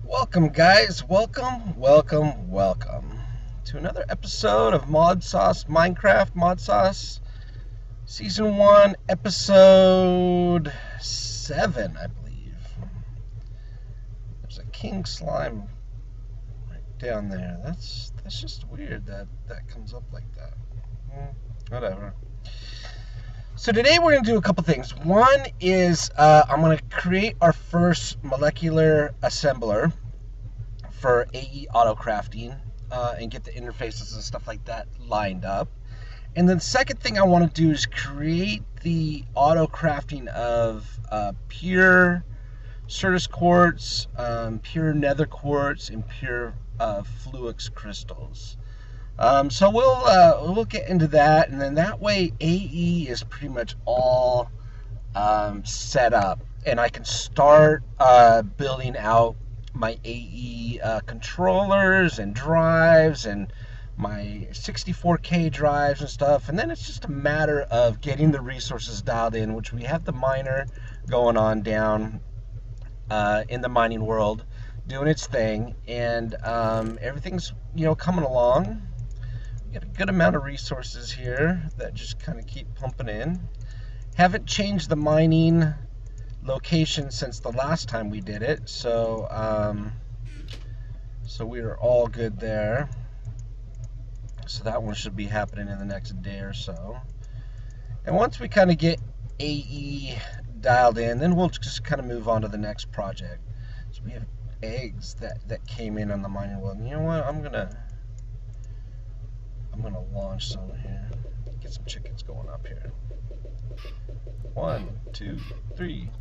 Welcome, guys. Welcome to another episode of Modsauce MineCraft. Modsauce Season 1, Episode 7, I believe. There's a king slime right down there. That's just weird that comes up like that. Whatever. So today we're going to do a couple things. One is I'm going to create our first molecular assembler for AE auto crafting and get the interfaces and stuff like that lined up. And then the second thing I want to do is create the auto crafting of pure Certus quartz, pure nether quartz, and pure fluix crystals. So we'll get into that, and then that way AE is pretty much all set up, and I can start building out my AE controllers and drives and my 64K drives and stuff, and then it's just a matter of getting the resources dialed in, which we have the miner going on down in the mining world doing its thing, and everything's coming along. Get a good amount of resources here that just kind of keep pumping in. Haven't changed the mining location since the last time we did it, so we are all good there. So that one should be happening in the next day or so. And once we kind of get AE dialed in, then we'll just kind of move on to the next project. So we have eggs that came in on the mining world. And you know what? I'm gonna launch some here. Get some chickens going up here. 1, 2, 3.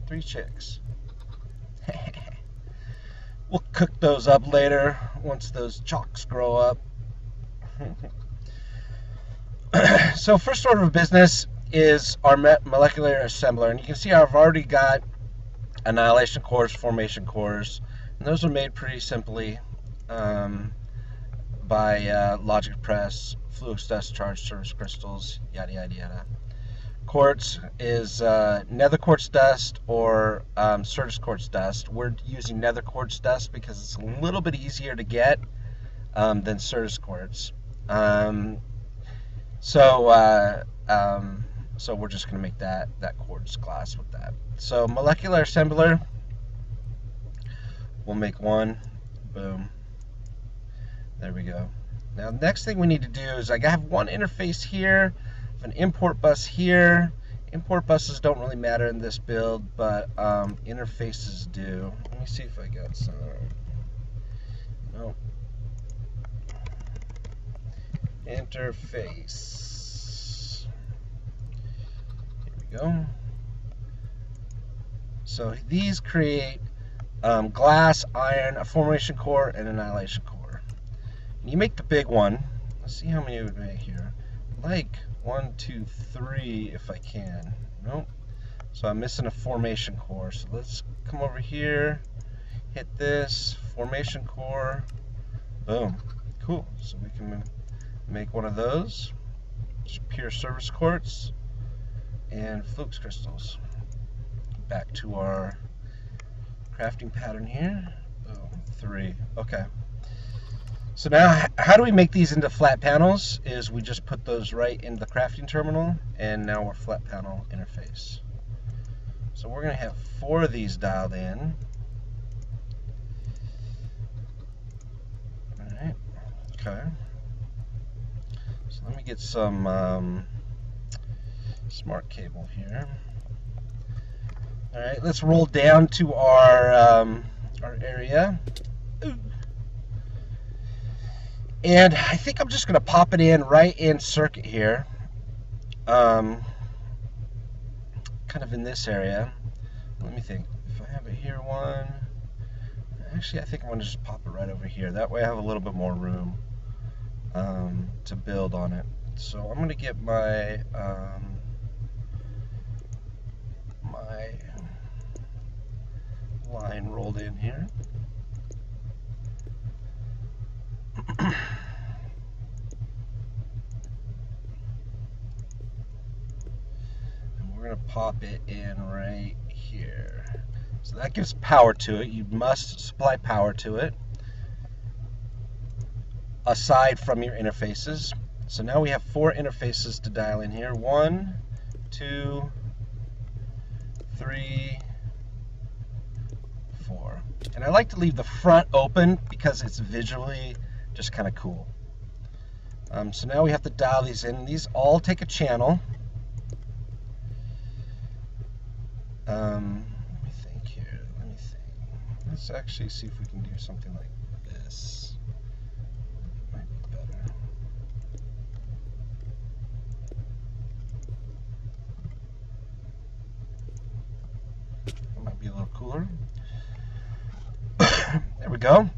3 chicks. We'll cook those up later once those chocks grow up. So first order of business is our molecular assembler, and you can see I've already got annihilation cores, formation cores, and those are made pretty simply by logic press, fluix dust, charged Certus crystals, yada yada yada. Quartz is nether quartz dust or Certus quartz dust. We're using nether quartz dust because it's a little bit easier to get than Certus quartz. So we're just going to make that quartz glass with that. So molecular assembler, we'll make one. Boom. There we go. Now the next thing we need to do is I have one interface here, an import bus here. Import buses don't really matter in this build, but interfaces do. Let me see if I got some. Nope. Interface. Here we go. So these create glass, iron, a formation core, and annihilation core. And you make the big one. Let's see how many it would make here. Like 1, 2, 3 if I can. Nope. So I'm missing a formation core. So let's come over here, hit this formation core. Boom. Cool. So we can make one of those. Just pure Certus quartz and fluix crystals. Back to our crafting pattern here. Boom. 3. Okay. So now, how do we make these into flat panels? Is we just put those right into the crafting terminal, and now we're flat panel interface. So we're going to have 4 of these dialed in. Alright, okay. So let me get some smart cable here. Alright, let's roll down to our area. Ooh. And I think I'm just going to pop it in right in circuit here, kind of in this area. Let me think. If I have it here, one. Actually, I think I'm going to just pop it right over here. That way I have a little bit more room to build on it. So I'm going to get my my line rolled in here. And we're going to pop it in right here. So that gives power to it. You must supply power to it aside from your interfaces. So now we have 4 interfaces to dial in here. 1, 2, 3, 4. And I like to leave the front open because it's visually just kind of cool. So now we have to dial these in. These all take a channel. Let me think here. Let's actually see if we can do something like this. Might be better. That might be a little cooler. There we go.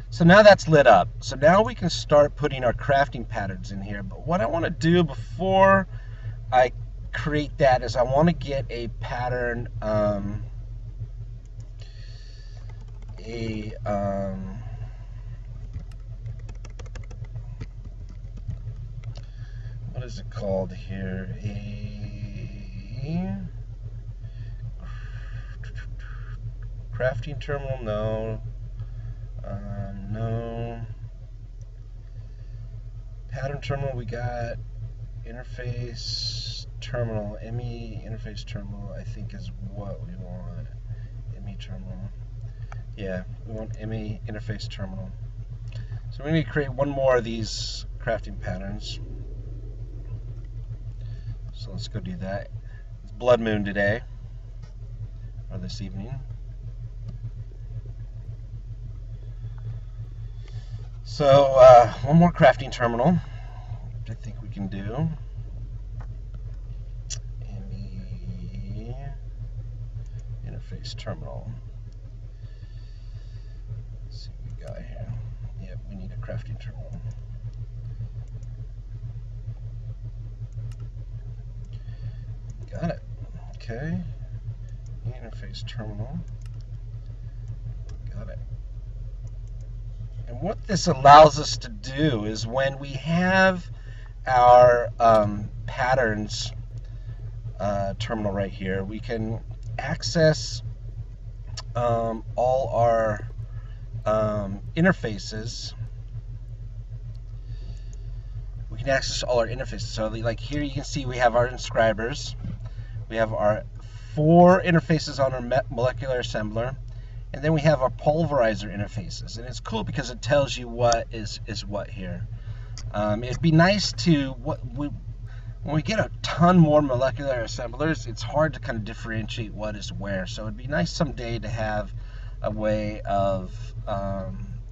So now that's lit up. So now we can start putting our crafting patterns in here. But what I want to do before I create that is I want to get a pattern, what is it called here? A crafting terminal? No. No. Pattern terminal, we got interface terminal, ME interface terminal, I think is what we want. ME terminal. Yeah, we want ME interface terminal. So we need to create one more of these crafting patterns. So let's go do that. It's blood moon today, or this evening. So one more crafting terminal, which I think we can do. ME interface terminal. Let's see what we got here. Yep, we need a crafting terminal. Got it. Okay. Interface terminal. Got it. And what this allows us to do is when we have our patterns terminal right here, we can access all our interfaces. We can access all our interfaces. So like here you can see we have our inscribers. We have our 4 interfaces on our molecular assembler. And then we have our pulverizer interfaces, and it's cool because it tells you what is what here. It'd be nice to when we get a ton more molecular assemblers, it's hard to kind of differentiate what is where. So it'd be nice someday to have a way of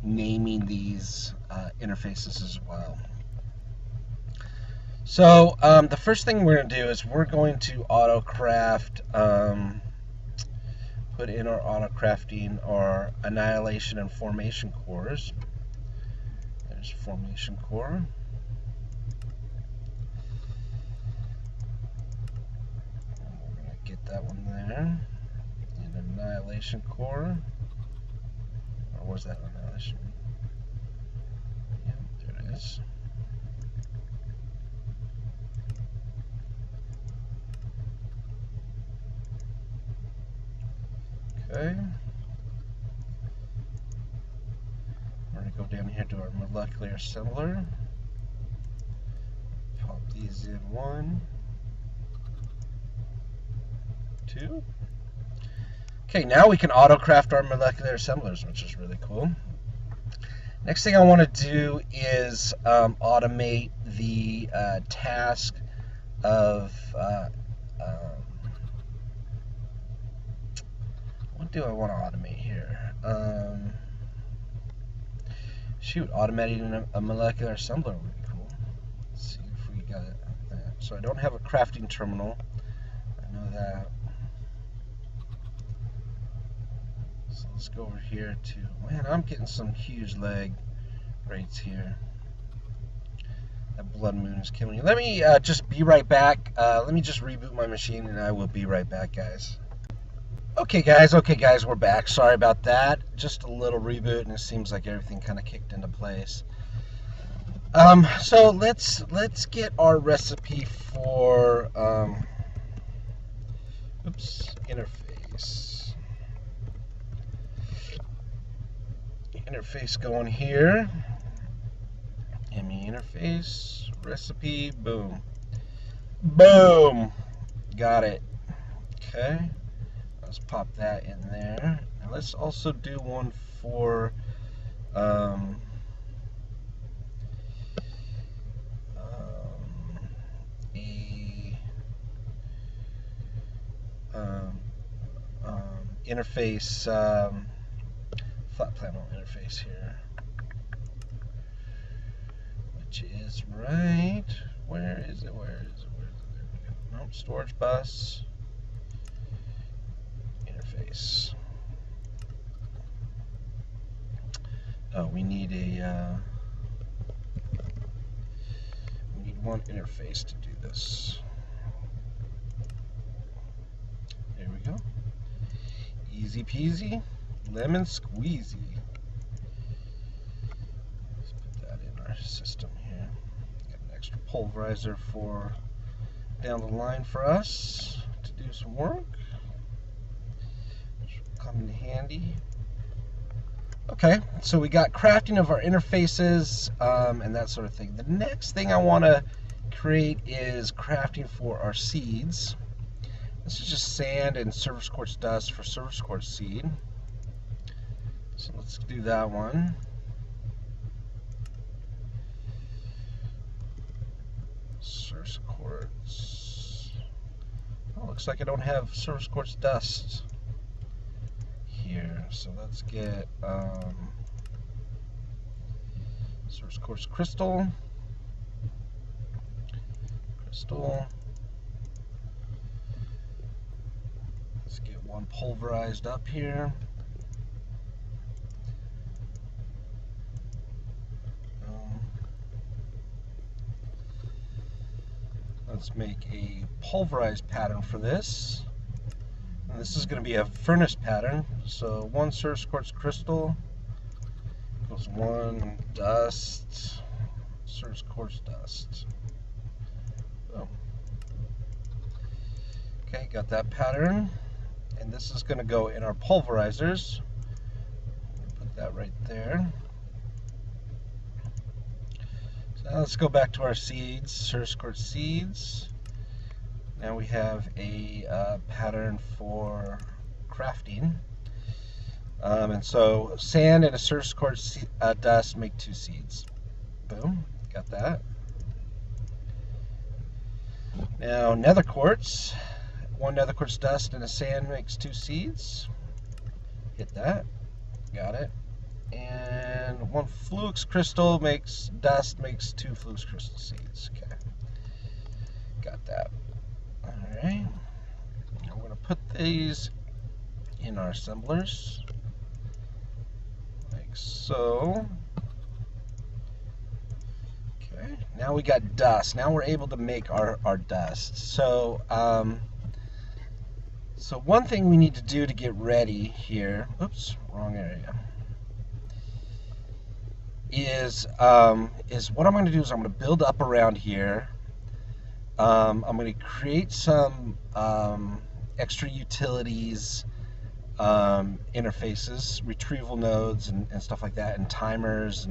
naming these interfaces as well. So the first thing we're going to do is we're going to autocraft. Put in our auto-crafting our annihilation and formation cores. There's formation core. We're going to get that one there. And annihilation core. Or was that annihilation? Yeah, there it is. Okay. We're going to go down here to our molecular assembler. Pop these in 1, 2. Okay, now we can auto-craft our molecular assemblers, which is really cool. Next thing I want to do is automate the task of what do I want to automate here? Shoot, automating a molecular assembler would be cool. Let's see if we got that. So I don't have a crafting terminal. I know that. So let's go over here to, man, I'm getting some huge lag rates here. That blood moon is killing me. Let me just be right back. Let me just reboot my machine and I will be right back, guys. Okay guys, we're back. Sorry about that. Just a little reboot and it seems like everything kind of kicked into place. So let's get our recipe for interface. interface going here. ME interface, recipe, boom. Boom! Got it. Okay. Let's pop that in there. Now let's also do one for interface, flat panel interface here, which is right. Where is it? Where is it? Where is it? There we go. Nope, storage bus interface. Oh, we need one interface to do this. There we go. Easy peasy, lemon squeezy. Let's put that in our system here. Got an extra pulverizer for down the line for us to do some work. Which will come in handy. Okay, so we got crafting of our interfaces and that sort of thing. The next thing I want to create is crafting for our seeds. This is just sand and surface quartz dust for surface quartz seed. So let's do that one. Surface quartz. Oh, looks like I don't have surface quartz dust here. So let's get surface quartz crystal. Let's get one pulverized up here. Let's make a pulverized pattern for this. And this is going to be a furnace pattern. So one surface quartz crystal equals one dust, surface quartz dust. Boom. Okay, got that pattern. And this is going to go in our pulverizers. Put that right there. So now let's go back to our seeds, surface quartz seeds. Now we have a pattern for crafting. And so sand and a surface quartz dust make two seeds. Boom, got that. Now nether quartz. One nether quartz dust and a sand makes two seeds. Hit that. Got it. And one flux crystal makes dust, makes two flux crystal seeds. Okay. Got that. Alright. Now we're going to put these in our assemblers. Like so. Okay. Now we got dust. Now we're able to make our dust. So, so one thing we need to do to get ready here, oops, wrong area, is what I'm going to do is I'm going to build up around here. I'm going to create some extra utilities, interfaces, retrieval nodes and stuff like that, and timers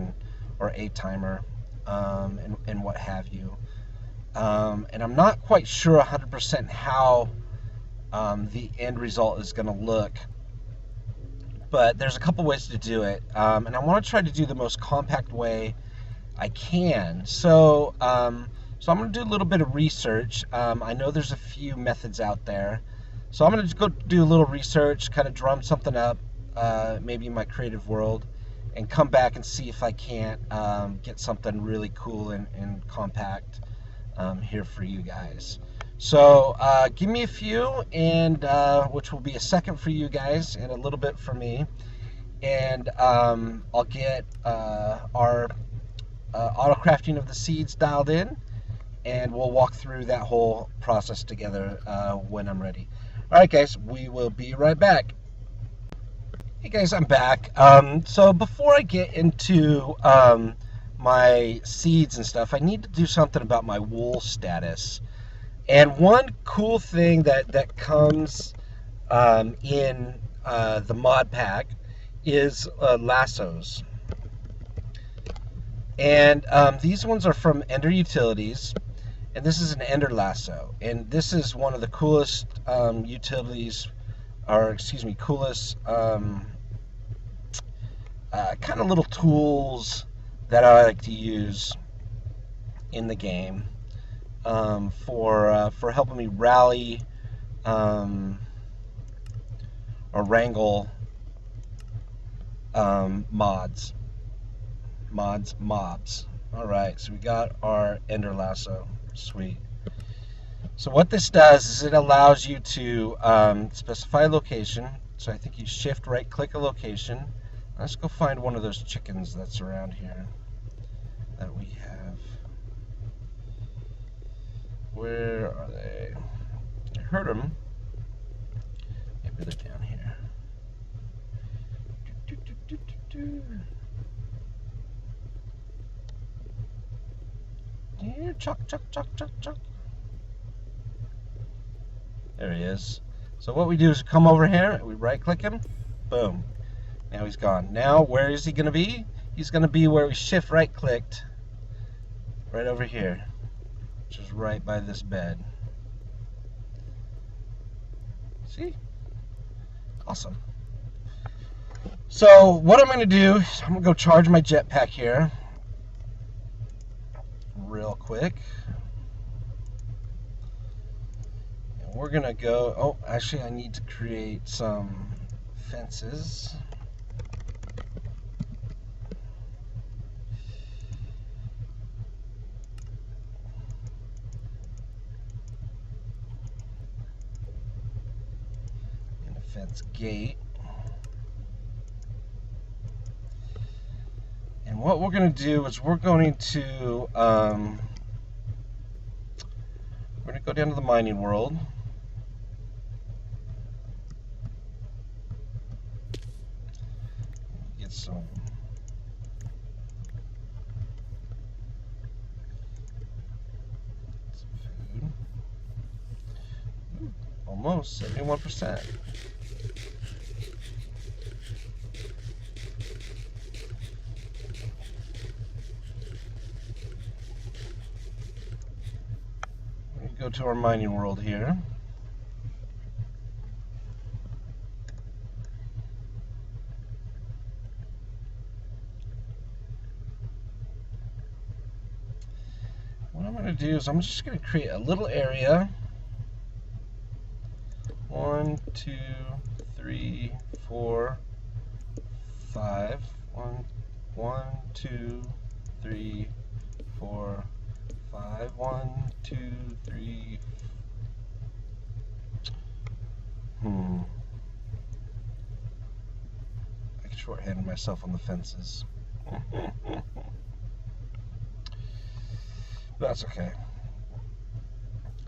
or a timer and what have you. And I'm not quite sure 100% how the end result is going to look, but there's a couple ways to do it, and I want to try to do the most compact way I can. So so I'm going to do a little bit of research. I know there's a few methods out there, so I'm going to just go do a little research, kind of drum something up, maybe in my creative world, and come back and see if I can't get something really cool and compact here for you guys. So give me a few, and which will be a second for you guys and a little bit for me, and I'll get our auto crafting of the seeds dialed in, and we'll walk through that whole process together when I'm ready. Alright guys, we will be right back. Hey guys, I'm back. So before I get into my seeds and stuff, I need to do something about my wool status. And one cool thing that comes in the mod pack is lassos. And these ones are from Ender Utilities, and this is an Ender Lasso, and this is one of the coolest utilities, or excuse me, coolest kind of little tools that I like to use in the game for helping me rally or wrangle mobs. Alright, so we got our Ender Lasso. Sweet. So what this does is it allows you to specify a location. So I think you shift right click a location. Let's go find one of those chickens that's around here that we have. Where are they? I heard them. Maybe they're down here. Here, chuck. There he is. So what we do is come over here, we right click him, boom. Now he's gone. Now where is he going to be? He's going to be where we shift right clicked, right over here, which is right by this bed. See? Awesome. So what I'm going to do is I'm going to go charge my jetpack here real quick. And we're going to go, oh, actually I need to create some fences. And a fence gate. And what we're going to do is we're going to go down to the mining world. Get some food. Ooh, almost 71%. Go to our mining world here. What I'm going to do is I'm just going to create a little area. 1, 2, 3, 4, 5. 1, 2, 3, 4, 5. 1, 2, 3. I can shorthand myself on the fences. That's okay.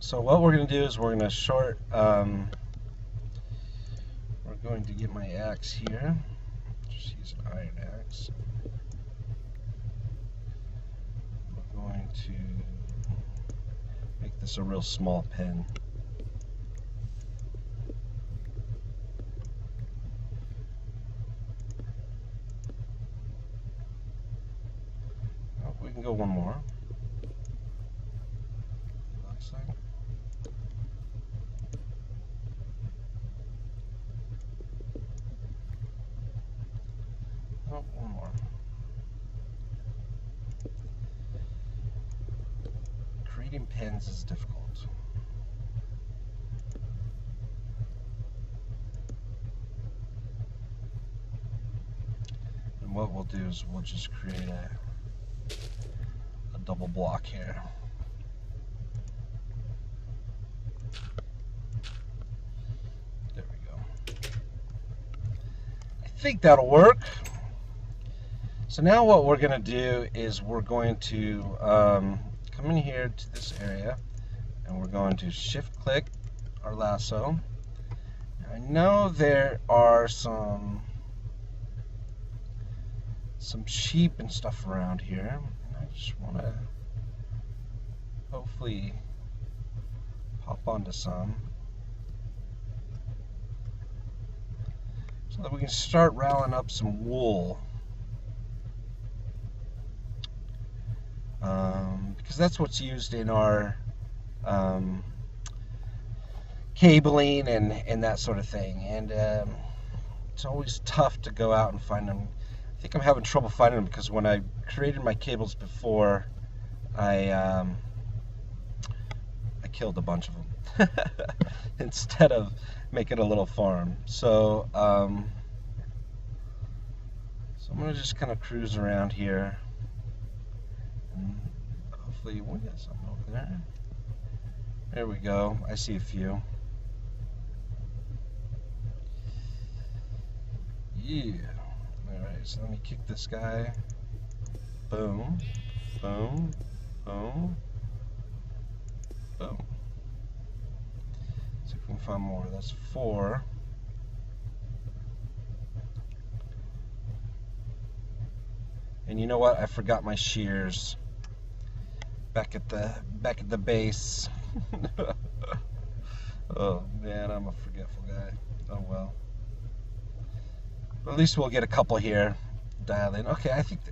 So what we're going to do is we're going to we're going to get my axe here. Just use an iron axe. We're going to make this a real small pen. Oh, we can go one more. Looks like. Oh, one more. Creating pens is difficult. And what we'll do is we'll just create a double block here. There we go. I think that'll work. So now what we're going to do is we're going to come in here to this area and we're going to shift click our lasso. I know there are some sheep and stuff around here. I just want to hopefully hop onto some so that we can start rallying up some wool. because that's what's used in our cabling and that sort of thing. And it's always tough to go out and find them. I think I'm having trouble finding them because when I created my cables before, I killed a bunch of them instead of making a little farm. So I'm gonna just kind of cruise around here, and hopefully we got something over there. There we go. I see a few. Yeah. Alright, so let me kick this guy. Boom. Boom. Boom. Boom. See if we can find more. That's 4. And you know what? I forgot my shears back at the base. Oh man, I'm a forgetful guy. Oh well. But at least we'll get a couple here. Dial in. Okay, I think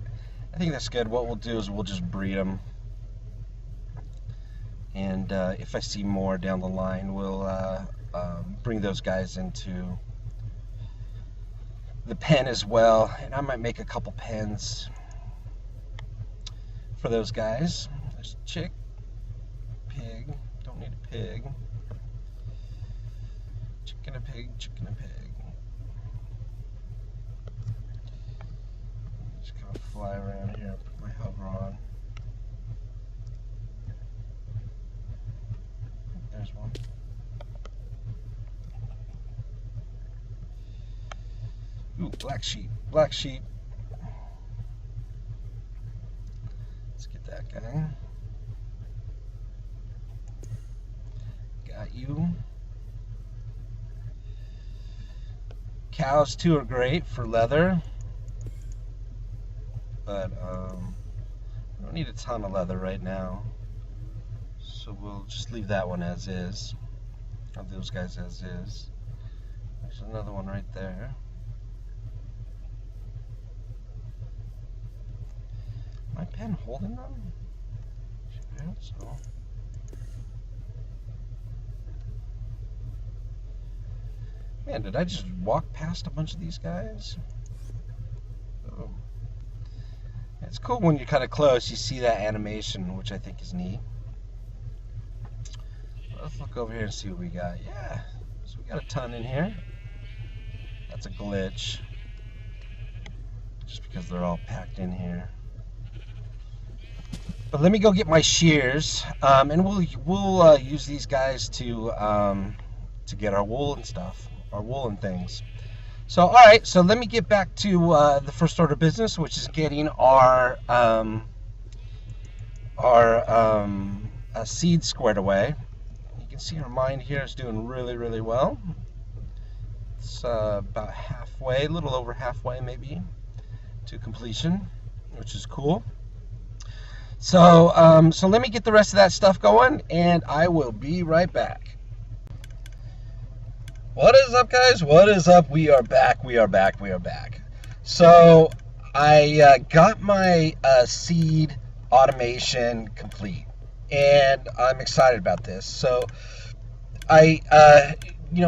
that's good. What we'll do is we'll just breed them, and if I see more down the line, we'll bring those guys into the pen as well. And I might make a couple pens for those guys. There's a chick, pig. Don't need a pig. Chicken, a pig, chicken, a pig. Just kind of fly around here, put my hover on. There's one. Ooh, black sheep, black sheep. Let's get that guy. Got you. Cows too are great for leather, but we don't need a ton of leather right now, so we'll just leave that one as is. Have those guys as is. There's another one right there. My pen holding them? I hope so. Man, did I just walk past a bunch of these guys? Oh. It's cool when you're kind of close, you see that animation, which I think is neat. Let's look over here and see what we got. Yeah, so we got a ton in here. That's a glitch. Just because they're all packed in here. But let me go get my shears, and we'll use these guys to get our wool and stuff. Our woolen things. So alright, so let me get back to the first order of business, which is getting our seeds squared away. You can see our mine here is doing really well. It's about halfway, a little over halfway maybe to completion, which is cool. So so let me get the rest of that stuff going, and I will be right back. What is up, guys? What is up? We are back. We are back. We are back. So I got my seed automation complete, and I'm excited about this. So I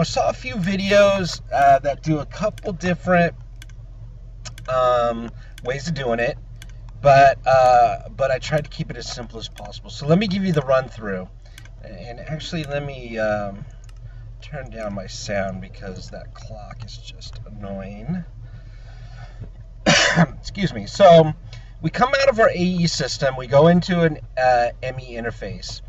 saw a few videos that do a couple different ways of doing it, but I tried to keep it as simple as possible. So let me give you the run through, and actually let me turn down my sound because that clock is just annoying. Excuse me. So we come out of our AE system, we go into an ME interface.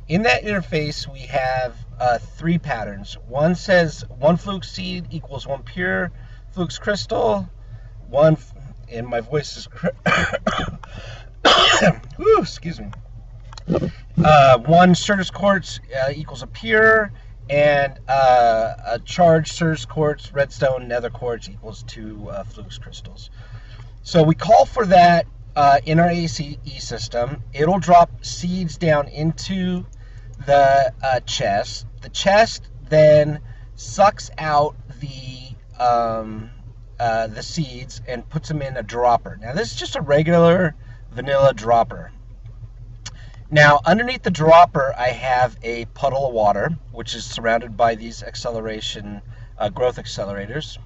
In that interface we have 3 patterns. One says 1 fluke seed equals 1 pure flux crystal, and my voice is Whew, excuse me. 1 Certus quartz equals a pure, and a charged Certus quartz, redstone, nether quartz equals 2 flux crystals. So we call for that in our ACE system. It'll drop seeds down into the chest. The chest then sucks out the seeds and puts them in a dropper. Now this is just a regular vanilla dropper. Now, underneath the dropper, I have a puddle of water, which is surrounded by these acceleration growth accelerators.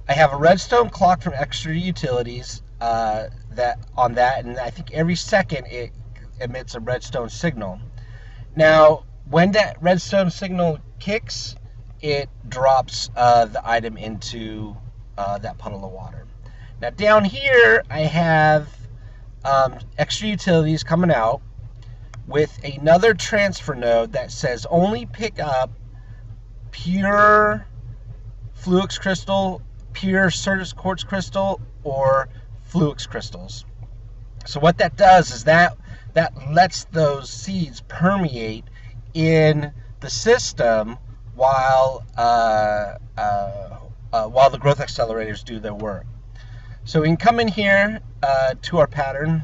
I have a redstone clock from Extra Utilities and I think every second it emits a redstone signal. Now, when that redstone signal kicks, it drops the item into that puddle of water. Now, down here, I have Extra Utilities coming out with another transfer node that says only pick up pure Fluix crystal, pure Certus quartz crystal, or Fluix crystals. So what that does is that lets those seeds permeate in the system while the growth accelerators do their work. So we can come in here to our pattern,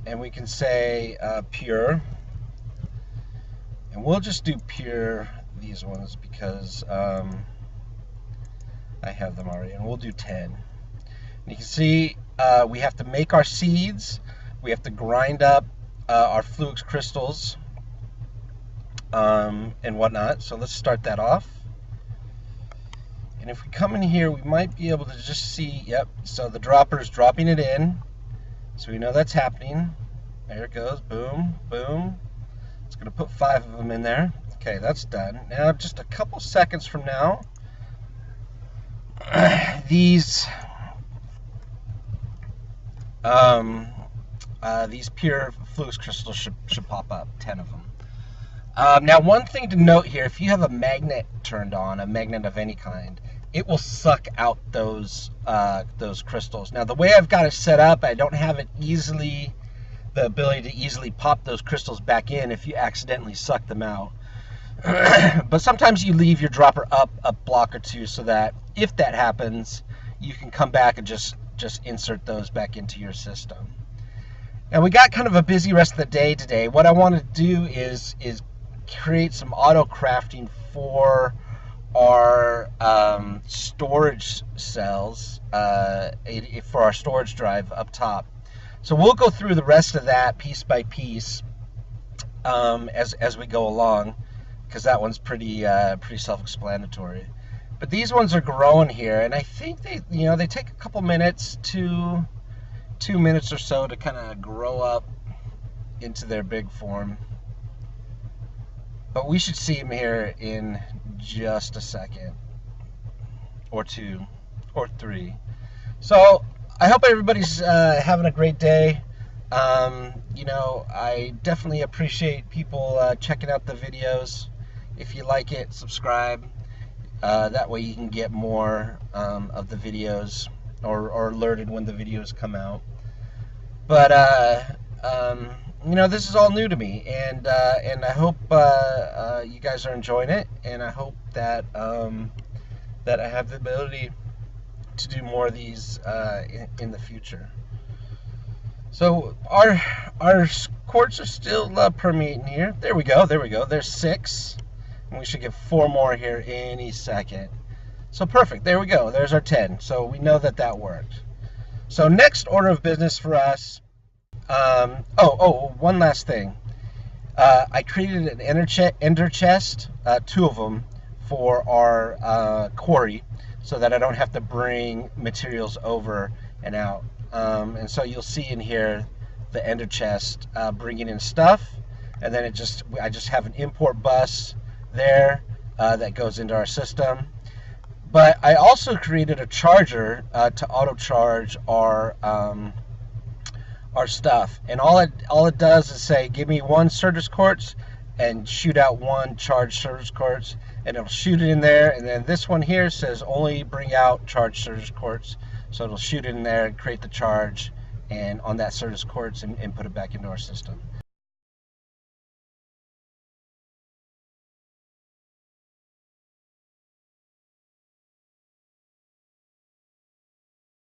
and we can say pure, and we'll just do pure these ones because I have them already, and we'll do 10. And you can see we have to make our seeds, we have to grind up our Fluix crystals and whatnot. So let's start that off. And if we come in here, we might be able to just see, yep, so the dropper's dropping it in. So we know that's happening. There it goes, boom, boom. It's gonna put 5 of them in there. Okay, that's done. Now, just a couple seconds from now, these pure Fluix crystals should pop up, 10 of them. Now, one thing to note here, if you have a magnet turned on, a magnet of any kind, it will suck out those crystals. Now, the way I've got it set up, I don't have the ability to easily pop those crystals back in if you accidentally suck them out. But sometimes you leave your dropper up a block or two so that if that happens, you can come back and just insert those back into your system. And we got kind of a busy rest of the day today. What I want to do is create some auto crafting for our storage cells, for our storage drive up top. So we'll go through the rest of that piece by piece as we go along, because that one's pretty self-explanatory. But these ones are growing here, and I think they take a couple minutes to 2 minutes or so to kind of grow up into their big form. But we should see them here in just a second, or 2, or 3. So I hope everybody's having a great day. I definitely appreciate people checking out the videos. If you like it, subscribe. That way you can get more of the videos, or alerted when the videos come out. But this is all new to me, and I hope you guys are enjoying it, and I hope that that I have the ability to do more of these in the future. So our quartz are still permeating here. There we go. There's 6. And we should get 4 more here any second. So perfect. There we go. There's our 10. So we know that worked. So next order of business for us. One last thing. I created an ender chest, 2 of them, for our quarry, so that I don't have to bring materials over and out. And so you'll see in here the ender chest bringing in stuff, and then I just have an import bus there that goes into our system. But I also created a charger to auto charge our stuff, and all it does is say, give me 1 Certus quartz and shoot out 1 charged Certus quartz, and it'll shoot it in there. And then this one here says only bring out charged Certus quartz, so it'll shoot it in there and create the charge and on that Certus quartz and put it back into our system.